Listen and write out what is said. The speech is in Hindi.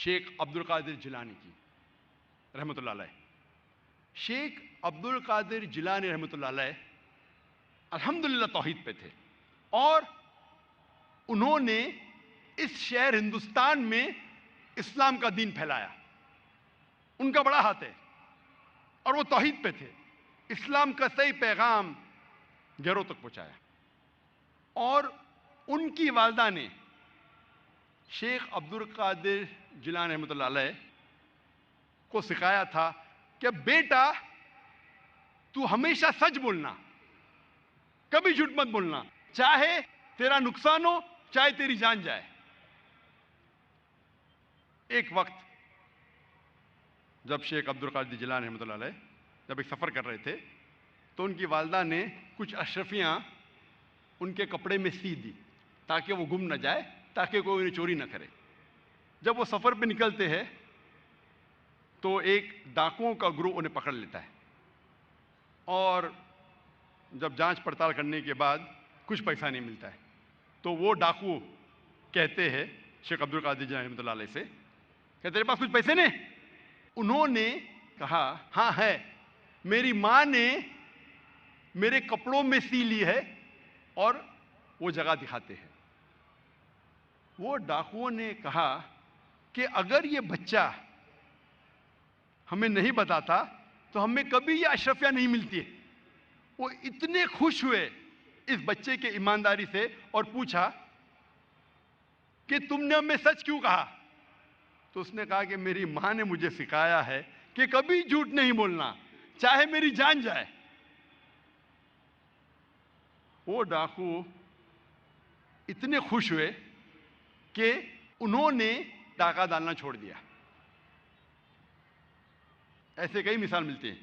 शेख अब्दुल कादिर जिलानी की रहमतुल्लाह अलैह। शेख अब्दुल कादिर जिलानी रहमतुल्लाह अलैह अल्हम्दुलिल्लाह तौहीद पे थे और उन्होंने इस शहर हिंदुस्तान में इस्लाम का दीन फैलाया। उनका बड़ा हाथ है और वो तौहीद पे थे, इस्लाम का सही पैगाम घरों तक पहुंचाया। और उनकी वालदा ने शेख अब्दुल कादिर जिलानी रहमतुल्लाह अलैह को सिखाया था कि बेटा तू हमेशा सच बोलना, कभी झूठ मत बोलना, चाहे तेरा नुकसान हो चाहे तेरी जान जाए। एक वक्त जब शेख अब्दुल कादिर जिलानी रहमतुल्लाह अलैह जब एक सफ़र कर रहे थे तो उनकी वालदा ने कुछ अशरफियाँ उनके कपड़े में सी दी ताकि वो गुम न जाए, ताकि कोई उन्हें चोरी न करे। जब वो सफ़र पे निकलते हैं तो एक डाकुओं का ग्रुप उन्हें पकड़ लेता है और जब जांच पड़ताल करने के बाद कुछ पैसा नहीं मिलता है तो वो डाकू कहते हैं शेख अब्दुल कादिर जिलानी रहमतुल्लाह अलैह से, क्या तेरे पास कुछ पैसे नहीं? उन्होंने कहा हाँ है, मेरी माँ ने मेरे कपड़ों में सी ली है, और वो जगह दिखाते हैं। वो डाकुओं ने कहा कि अगर ये बच्चा हमें नहीं बताता तो हमें कभी ये अशरफियाँ नहीं मिलती है। वो इतने खुश हुए इस बच्चे के ईमानदारी से और पूछा कि तुमने हमें सच क्यों कहा? तो उसने कहा कि मेरी माँ ने मुझे सिखाया है कि कभी झूठ नहीं बोलना, चाहे मेरी जान जाए। वो डाकू इतने खुश हुए कि उन्होंने डाका डालना छोड़ दिया। ऐसे कई मिसाल मिलती हैं।